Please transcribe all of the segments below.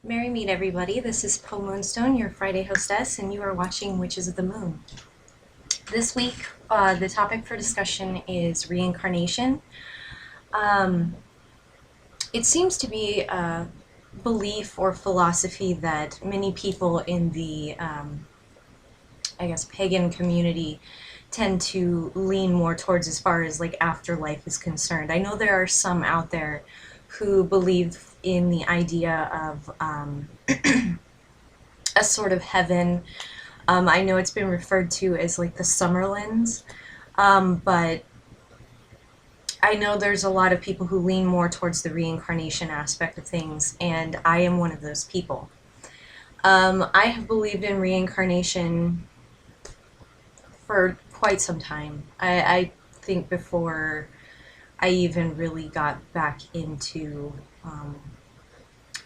Merry meet everybody. This is Po Moonstone, your Friday hostess, and you are watching Witches of the Moon. This week, the topic for discussion is reincarnation. Um, it seems to be a belief or philosophy that many people in the, pagan community tend to lean more towards as far as like afterlife is concerned. I know there are some out there who believe in the idea of a sort of heaven. I know it's been referred to as like the Summerlands, but I know there's a lot of people who lean more towards the reincarnation aspect of things, and I am one of those people. I have believed in reincarnation for quite some time. I think before I even really got back into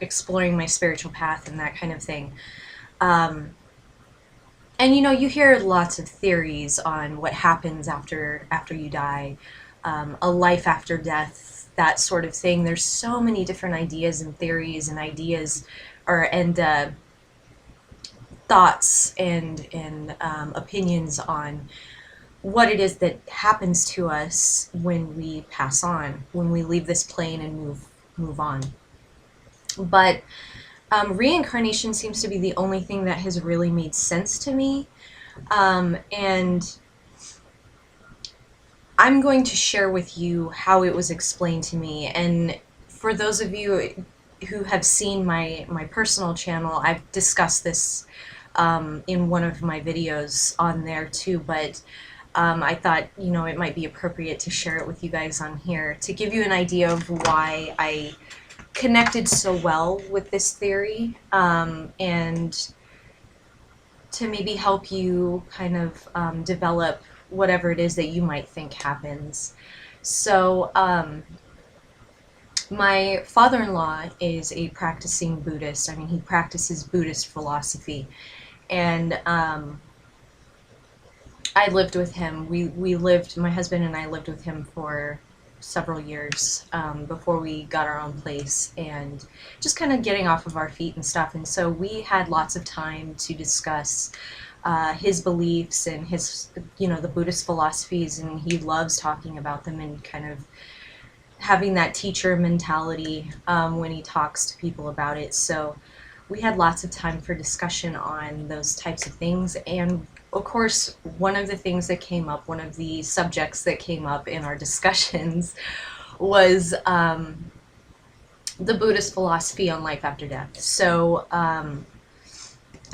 exploring my spiritual path and that kind of thing. Um, and you hear lots of theories on what happens after you die, a life after death, that sort of thing. There's so many different ideas and theories and ideas, or and thoughts and opinions on what it is that happens to us when we pass on, when we leave this plane and move on. But reincarnation seems to be the only thing that has really made sense to me. And I'm going to share with you how it was explained to me. And for those of you who have seen my personal channel, I've discussed this in one of my videos on there too, but I thought, it might be appropriate to share it with you guys on here to give you an idea of why I connected so well with this theory, and to maybe help you kind of develop whatever it is that you might think happens. So, my father-in-law is a practicing Buddhist. I mean, he practices Buddhist philosophy. And I lived with him. My husband and I lived with him for several years before we got our own place and just kind of getting off of our feet and stuff. And so we had lots of time to discuss his beliefs and his, the Buddhist philosophies, and he loves talking about them and kind of having that teacher mentality when he talks to people about it. So we had lots of time for discussion on those types of things. And of course, one of the things that came up, one of the subjects that came up in our discussions was the Buddhist philosophy on life after death. So I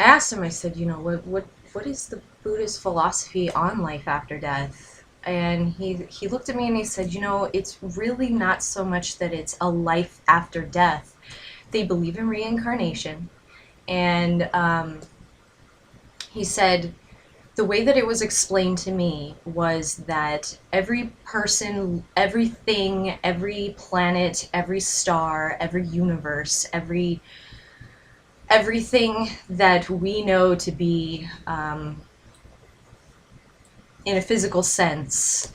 asked him, I said, what is the Buddhist philosophy on life after death? And he looked at me and he said, it's really not so much that it's a life after death. They believe in reincarnation. And he said, the way that it was explained to me was that every person, everything, every planet, every star, every universe, everything that we know to be in a physical sense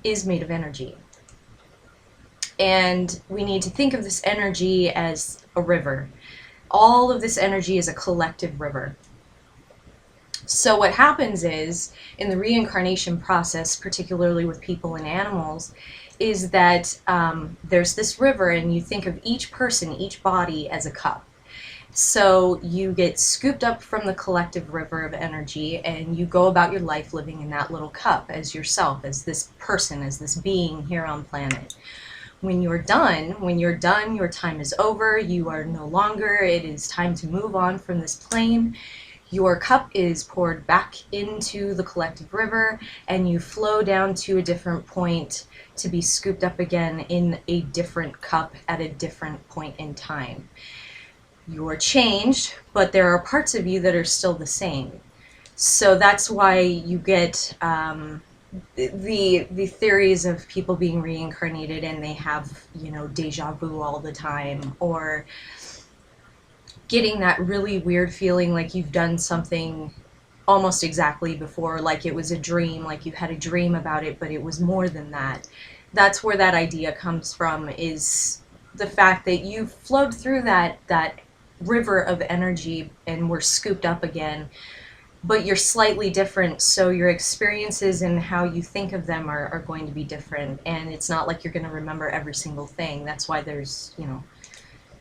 is made of energy. And we need to think of this energy as a river. All of this energy is a collective river. So what happens is, in the reincarnation process, particularly with people and animals, is that there's this river, and you think of each person, each body, as a cup. So you get scooped up from the collective river of energy, and you go about your life living in that little cup as yourself, as this person, as this being here on planet. When you're done, your time is over, you are no longer, it is time to move on from this plane. Your cup is poured back into the collective river, and you flow down to a different point to be scooped up again in a different cup at a different point in time. You're changed, but there are parts of you that are still the same. So that's why you get the theories of people being reincarnated and they have, deja vu all the time, or getting that really weird feeling like you've done something almost exactly before, like it was a dream, like you had a dream about it, but it was more than that. That's where that idea comes from, is the fact that you flowed through that river of energy and were scooped up again, but you're slightly different, so your experiences and how you think of them are going to be different, and it's not like you're going to remember every single thing. That's why there's, you know,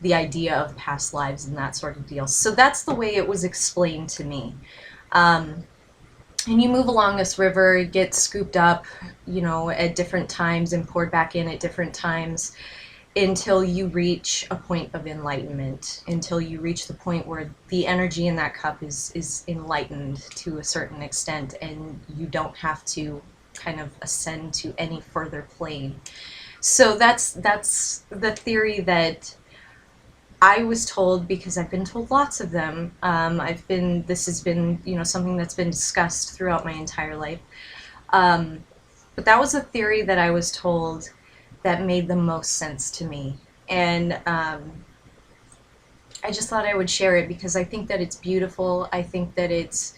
the idea of past lives and that sort of deal. So that's the way it was explained to me. And you move along this river, get scooped up, you know, at different times and poured back in at different times until you reach a point of enlightenment, until you reach the point where the energy in that cup is enlightened to a certain extent, and you don't have to kind of ascend to any further plane. So that's the theory that I was told, because I've been told lots of them. This has been, you know, something that's been discussed throughout my entire life. But that was a theory that I was told that made the most sense to me. And I just thought I would share it because I think that it's beautiful. I think that it's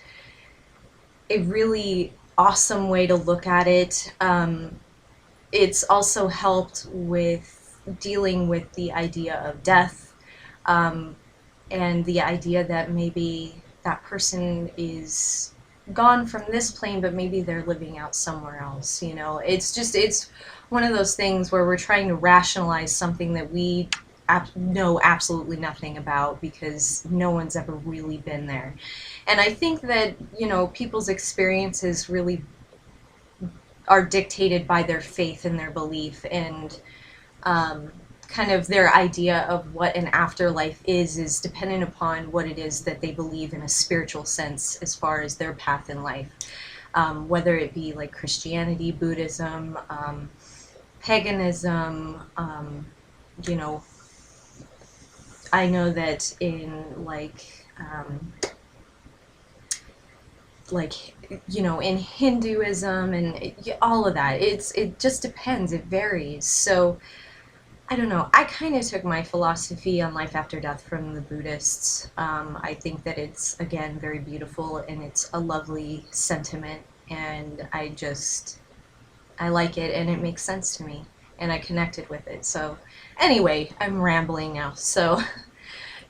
a really awesome way to look at it. It's also helped with dealing with the idea of death, and the idea that maybe that person is gone from this plane, but maybe they're living out somewhere else. You know, it's one of those things where we're trying to rationalize something that we know absolutely nothing about, because no one's ever really been there. And I think that, you know, people's experiences really are dictated by their faith and their belief, and kind of their idea of what an afterlife is dependent upon what it is that they believe in a spiritual sense as far as their path in life. Whether it be like Christianity, Buddhism, paganism, you know, I know that in like, you know, in Hinduism and all of that, it just depends, it varies. So I don't know. I kind of took my philosophy on life after death from the Buddhists. I think that it's, again, very beautiful, and it's a lovely sentiment, and I like it, and it makes sense to me, and I connected with it. So anyway, I'm rambling now. So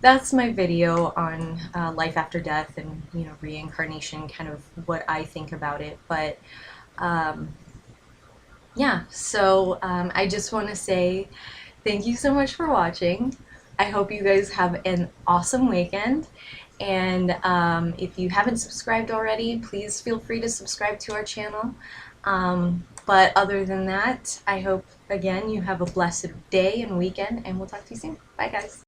that's my video on life after death and, you know, reincarnation, kind of what I think about it. But yeah, so I just want to say thank you so much for watching. I hope you guys have an awesome weekend. And if you haven't subscribed already, please feel free to subscribe to our channel. But other than that, I hope, again, you have a blessed day and weekend, and we'll talk to you soon. Bye, guys.